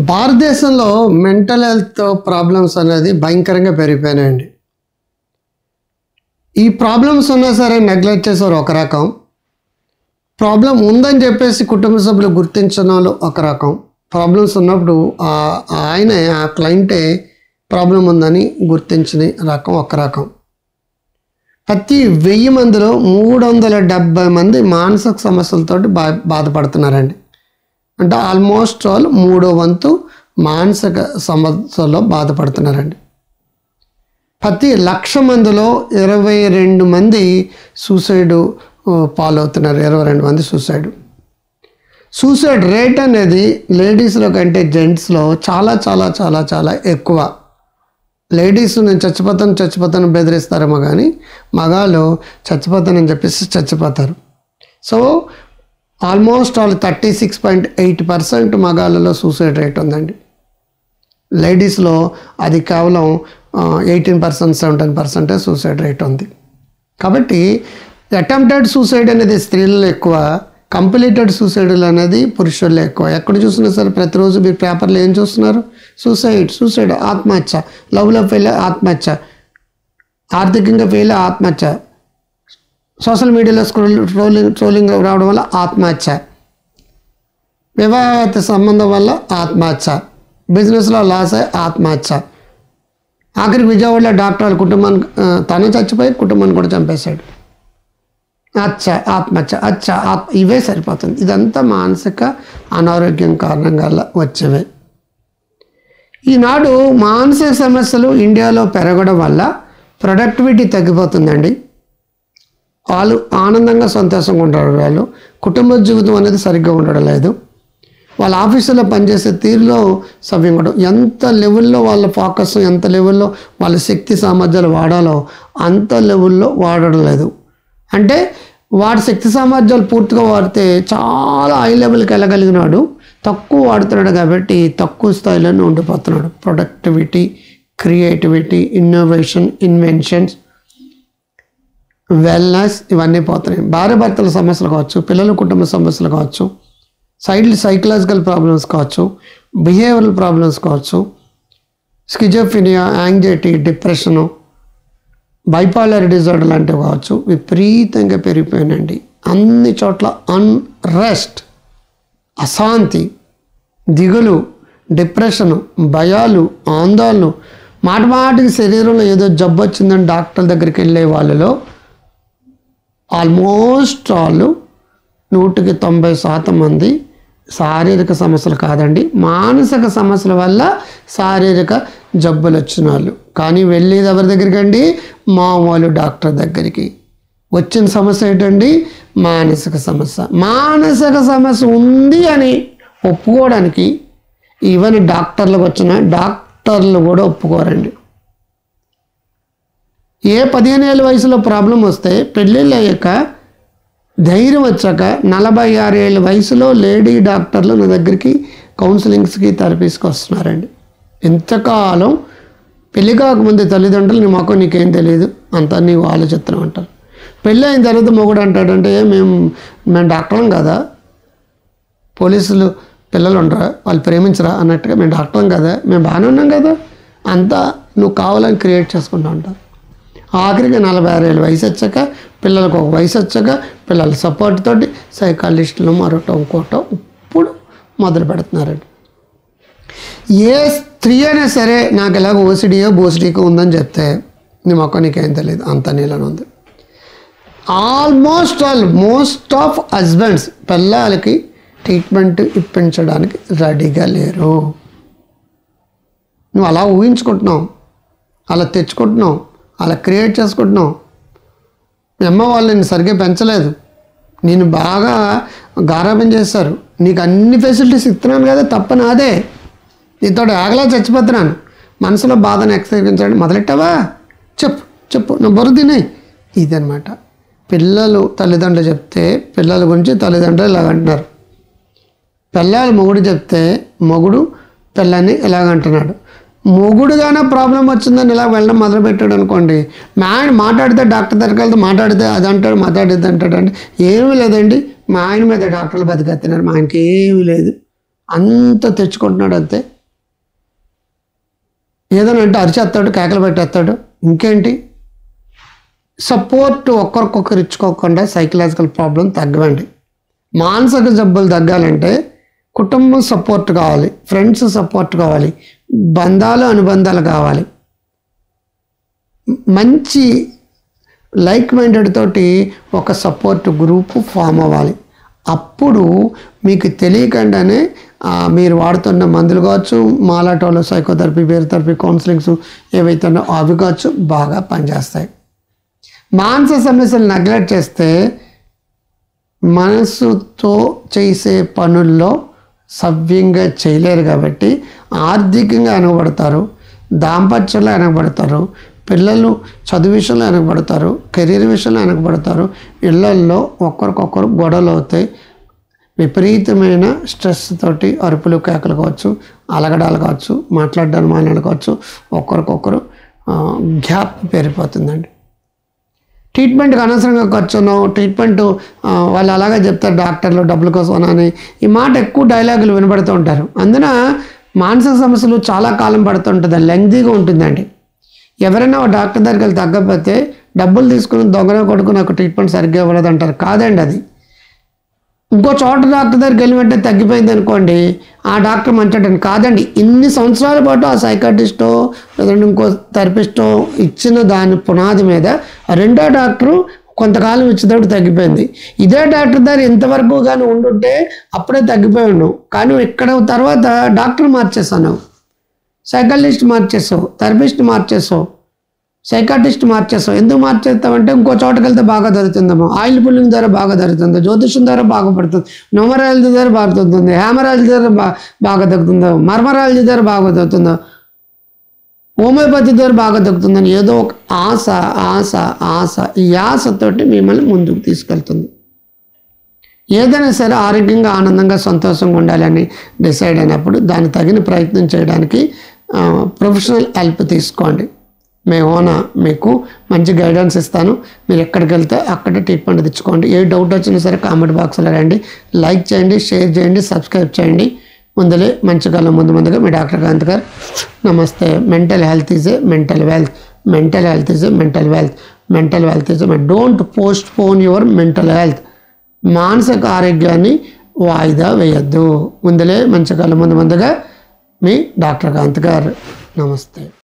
భారతదేశంలో mental health problems అనేది భయంకరంగా పెరిగిపోయినాయండి. ఈ ప్రాబ్లమ్స్ ఉన్నా సరే నెగ్లెక్ట్ చేసేవారు ఒక రకం, ప్రాబ్లం ఉందని చెప్పేసి కుటుంబ సభ్యులు గుర్తించిన వాళ్ళు ఒక రకం, ప్రాబ్లమ్స్ ఉన్నప్పుడు ఆయనే ఆ క్లయింటే ప్రాబ్లం ఉందని గుర్తించిన రకం ఒక రకం. ప్రతి 1000 మందిలో 370 మంది మానసిక సమస్యలతో బాధపడుతున్నారండి. అంటే ఆల్మోస్ట్ ఆల్ 3వ వంతు మానసిక సమస్యల్లో బాధపడుతున్నారండి. ప్రతి 1,00,000 మందిలో 22 మంది సూసైడ్ పాలవుతున్నారు. 22 మంది సూసైడ్ రేట్ అనేది లేడీస్లో కంటే జెంట్స్లో చాలా చాలా చాలా చాలా ఎక్కువ. లేడీస్ నేను చచ్చిపోతాను బెదిరిస్తారేమో కానీ మగాళ్ళు చచ్చిపోతానని చెప్పేసి చచ్చిపోతారు. సో ఆల్మోస్ట్ ఆల్ 36.8% మగాళ్ళలో సూసైడ్ రేట్ ఉందండి. లేడీస్లో అది కేవలం 18%, 17% సూసైడ్ రేట్ ఉంది. కాబట్టి అటెంప్టెడ్ సూసైడ్ అనేది స్త్రీలలో ఎక్కువ, కంప్లీటెడ్ సూసైడ్లు అనేది పురుషుల్లో ఎక్కువ. ఎక్కడ చూసినా సరే ప్రతిరోజు మీరు పేపర్లో ఏం చూస్తున్నారు? సూసైడ్, ఆత్మహత్య, లవ్లో ఫెయిల్ ఆత్మహత్య, ఆర్థికంగా ఫెయిల్ ఆత్మహత్య, సోషల్ మీడియాలో ట్రోలింగ్ రావడం వల్ల ఆత్మహత్య, వివాహ సంబంధం వల్ల ఆత్మహత్య, బిజినెస్లో లాస్ అయ్యి ఆత్మహత్య, ఆఖరికి విజయవాడలో డాక్టర్ కుటుంబాన్ని తను చచ్చిపోయి కుటుంబాన్ని కూడా చంపేశాడు. ఆత్మహత్య ఇవే సరిపోతుంది. ఇదంతా మానసిక అనారోగ్యం కారణంగా వచ్చేవే. ఈనాడు మానసిక సమస్యలు ఇండియాలో పెరగడం వల్ల ప్రొడక్టివిటీ తగ్గిపోతుందండి. వాళ్ళు ఆనందంగా సంతోషంగా ఉండడం, వాళ్ళు కుటుంబ జీవితం అనేది సరిగ్గా ఉండడం లేదు. వాళ్ళ ఆఫీసులో పనిచేసే తీరులో సవ్యంగా ఉండడం, ఎంత లెవెల్లో వాళ్ళ ఫోకస్, ఎంత లెవెల్లో వాళ్ళ శక్తి సామర్థ్యాలు వాడాలో అంత లెవెల్లో వాడడం లేదు. అంటే వాడి శక్తి సామర్థ్యాలు పూర్తిగా వాడితే చాలా హై లెవెల్కి వెళ్ళగలిగినాడు, తక్కువ వాడుతున్నాడు కాబట్టి తక్కువ స్థాయిలోనే ఉండిపోతున్నాడు. Productivity, creativity, innovation, inventions, wellness ఇవన్నీ పోతున్నాయి. భార్య భర్తల సమస్యలు కావచ్చు, పిల్లల కుటుంబ సమస్యలు కావచ్చు, సైకలాజికల్ ప్రాబ్లమ్స్ కావచ్చు, బిహేవియరల్ ప్రాబ్లమ్స్ కావచ్చు, schizophrenia, anxiety, depression, bipolar disorder లాంటివి కావచ్చు, విపరీతంగా పెరిగిపోయినండి. అన్ని చోట్ల అన్రెస్ట్, అశాంతి, దిగులు, డిప్రెషను, భయాలు, ఆందోళన, మాటికి శరీరంలో ఏదో జబ్బు వచ్చిందని డాక్టర్ దగ్గరికి వెళ్ళే వాళ్ళలో ఆల్మోస్ట్ వాళ్ళు 190% మంది శారీరక సమస్యలు కాదండి, మానసిక సమస్యల వల్ల శారీరక జబ్బులు వచ్చిన వాళ్ళు. కానీ వెళ్ళేది ఎవరి దగ్గరికి అండి? మామూలు డాక్టర్ దగ్గరికి. వచ్చిన సమస్య ఏంటండి? మానసిక సమస్య. మానసిక సమస్య ఉంది అని ఒప్పుకోవడానికి ఈవెన్ డాక్టర్లకు వచ్చిన డాక్టర్లు కూడా ఒప్పుకోరండి. ఏ 15 ఏళ్ళ వయసులో ప్రాబ్లం వస్తే పెళ్ళిళ్ళు అయ్యాక ధైర్యం వచ్చాక 46 ఏళ్ళ వయసులో లేడీ డాక్టర్లు నా దగ్గరికి కౌన్సిలింగ్స్కి థెరపీస్కి వస్తున్నారండి. ఎంతకాలం పెళ్లి కాకముందు తల్లిదండ్రులు నీ మొక్క నీకేం తెలియదు అంతా నీవు ఆలోచిస్తున్నావు అంటారు. పెళ్ళి అయిన తర్వాత మొగుడు అంటాడంటే మేము డాక్టర్లం కదా, పోలీసులు పిల్లలు ఉండరా, వాళ్ళు ప్రేమించరా అన్నట్టుగా మేము డాక్టర్లం కదా, మేము బాగానే ఉన్నాం కదా, అంతా నువ్వు కావాలని క్రియేట్ చేసుకుంటా ఉంటారు. ఆఖరికి 46 ఏళ్ళ వయసు వచ్చాక, పిల్లలకు ఒక వయసు వచ్చాక పిల్లల సపోర్ట్ తోటి సైకాలజిస్టులు మరొకటం ఇంకోటం ఇప్పుడు మొదలు పెడుతున్నారండి. ఏ స్త్రీ అయినా సరే నాకు ఎలాగ ఓసిడియో బోసిడికో ఉందని చెప్తే నీ మొక్క నీకేం తెలియదు, అంత నీళ్ళని ఉంది. మోస్ట్ ఆఫ్ హస్బెండ్స్ పిల్లలకి ట్రీట్మెంట్ ఇప్పించడానికి రెడీగా లేరు. నువ్వు అలా ఊహించుకుంటున్నావు, అలా తెచ్చుకుంటున్నావు, అలా క్రియేట్ చేసుకుంటున్నావు. మీ అమ్మ వాళ్ళు నేను సరిగ్గా పెంచలేదు, నేను బాగా గారాబం చేశారు, నీకు అన్ని ఫెసిలిటీస్ ఇస్తున్నాను కదా, తప్పని అదే నీతో ఆగలా చచ్చిపోతున్నాను, మనసులో బాధను ఎక్స్పీరియన్స్ మొదలెట్టావా, చెప్పు నా బరువు తినే. ఇదనమాట పిల్లలు తల్లిదండ్రులు చెప్తే పిల్లల గురించి తల్లిదండ్రులు ఇలాగంటున్నారు. పిల్లలు మొగుడు చెప్తే మొగుడు పిల్లని ఇలాగంటున్నాడు. మొగుడుగానే ప్రాబ్లం వచ్చిందని ఇలా వెళ్ళడం మొదలుపెట్టాడు అనుకోండి, మా ఆయన మాట్లాడితే డాక్టర్ దగ్గరికి వెళ్తే మాట్లాడితే అది అంటాడు, మాట్లాడితే అంటాడు. అంటే ఏమీ లేదండి, మా ఆయన మీద డాక్టర్లు బతికేస్తున్నారు, మా ఆయనకి ఏమీ లేదు, అంత తెచ్చుకుంటున్నాడు అంతే. ఏదైనా అంటే అరిచేస్తాడు, కేకలు పెట్టేస్తాడు. ఇంకేంటి, సపోర్ట్ ఒక్కరికొకరు ఇచ్చుకోకుండా సైకలాజికల్ ప్రాబ్లం తగ్గవండి. మానసిక జబ్బులు తగ్గాలంటే కుటుంబం సపోర్ట్ కావాలి, ఫ్రెండ్స్ సపోర్ట్ కావాలి, బంధాలు అనుబంధాలు కావాలి, మంచి లైక్ మైండెడ్ తోటి ఒక సపోర్ట్ గ్రూప్ ఫామ్ అవ్వాలి. అప్పుడు మీకు తెలియకుండానే మీరు వాడుతున్న మందులు కావచ్చు, మాలాటోలో సైకోథెరపీ, థెరపీ, కౌన్సిలింగ్స్ ఏవైతే ఉన్నాయో అవి కావచ్చు బాగా పనిచేస్తాయి. మానసిక సమస్యలు నెగ్లెక్ట్ చేస్తే మనసుతో చేసే పనుల్లో సవ్యంగా చేయలేరు కాబట్టి ఆర్థికంగా వెనకబడతారు, దాంపత్యంలో వెనకబడతారు, పిల్లలు చదువు విషయంలో వెనకబడతారు, కెరీర్ విషయంలో వెనకబడతారు, ఇళ్లల్లో ఒకరికొకరు గొడవలు అవుతాయి, విపరీతమైన స్ట్రెస్ తోటి అరుపులు కేకలు కావచ్చు, అలగడాలు కావచ్చు, మాట్లాడడం కావచ్చు, ఒకరికొకరు గ్యాప్ పెరిగిపోతుందండి. ట్రీట్మెంట్కి అనవసరంగా ఖర్చును, ట్రీట్మెంట్ వాళ్ళు అలాగే చెప్తారు డాక్టర్లు డబ్బుల కోసం అని, ఈ మాట ఎక్కువ డైలాగులు వినబడుతూ ఉంటారు. అందున మానసిక సమస్యలు చాలా కాలం పడుతుంటుంది, లెంగ్తీగా ఉంటుందండి. ఎవరైనా డాక్టర్ దగ్గరికి వెళ్ళి తగ్గకపోతే డబ్బులు తీసుకుని దొంగన కొడుకు నాకు ట్రీట్మెంట్ సరిగ్గా ఇవ్వలేదు అంటారు. కాదండి, అది ఇంకో చోట డాక్టర్ దగ్గరికి వెళ్ళి వెంటనే తగ్గిపోయింది అనుకోండి, ఆ డాక్టర్ మంచివాడని కాదండి. ఇన్ని సంవత్సరాల పాటు ఆ సైకాట్రిస్టో లేదంటే ఇంకో థెరపిస్టో ఇచ్చిన దాని పునాది మీద రెండో డాక్టరు కొంతకాలం ఇచ్చేటప్పుడు తగ్గిపోయింది. ఇదే డాక్టర్ దగ్గర ఇంతవరకు కానీ ఉండుంటే అప్పుడే తగ్గిపోయి ఉన్నావు. కానీ ఇక్కడ తర్వాత డాక్టర్ మార్చేసాను, సైకాలజిస్ట్ మార్చేసావు, థెరపిస్ట్ మార్చేసావు, సైకాట్రిస్ట్ మార్చేస్తావు. ఎందుకు మార్చేస్తామంటే ఇంకో చోటకి వెళ్తే బాగా దొరుకుతుందేమో, ఆయిల్ పుల్లింగ్ ద్వారా బాగా దొరుకుతుంది, జ్యోతిషం ద్వారా బాగా పడుతుంది, న్యూమరాలజీ ద్వారా బాగా దొరుకుతుంది, హ్యామరాలజీ ద్వారా బాగా దొరుకుతుందో, మర్మరాలజీ ద్వారా బాగా దొరుకుతుందో, హోమియోపతి ద్వారా బాగా దొరుకుతుందని ఏదో ఒక ఆశ ఆశ ఆశ ఈ ఆశతోటి మిమ్మల్ని ముందుకు తీసుకెళ్తుంది. ఏదైనా సరే ఆరోగ్యంగా ఆనందంగా సంతోషంగా ఉండాలని డిసైడ్ అయినప్పుడు దాన్ని తగిన ప్రయత్నం చేయడానికి ప్రొఫెషనల్ హెల్ప్ తీసుకోండి. మేమోనా మీకు మంచి గైడెన్స్ ఇస్తాను. మీరు ఎక్కడికి వెళ్తే అక్కడ ట్రీట్మెంట్ తెచ్చుకోండి. ఏ డౌట్ వచ్చినా సరే కామెంట్ బాక్స్లో రండి, లైక్ చేయండి, షేర్ చేయండి, సబ్స్క్రైబ్ చేయండి. ముందుగా ముందుగా మీ డాక్టర్ కాంత్ గారు. నమస్తే. Mental health is a mental wealth, mental health is a mental wealth, mental wealth is a don't post phone your mental health. మానసిక ఆరోగ్యాన్ని వాయిదా వేయద్దు. ముందుగా మీ డాక్టర్ కాంత్ గారు. నమస్తే.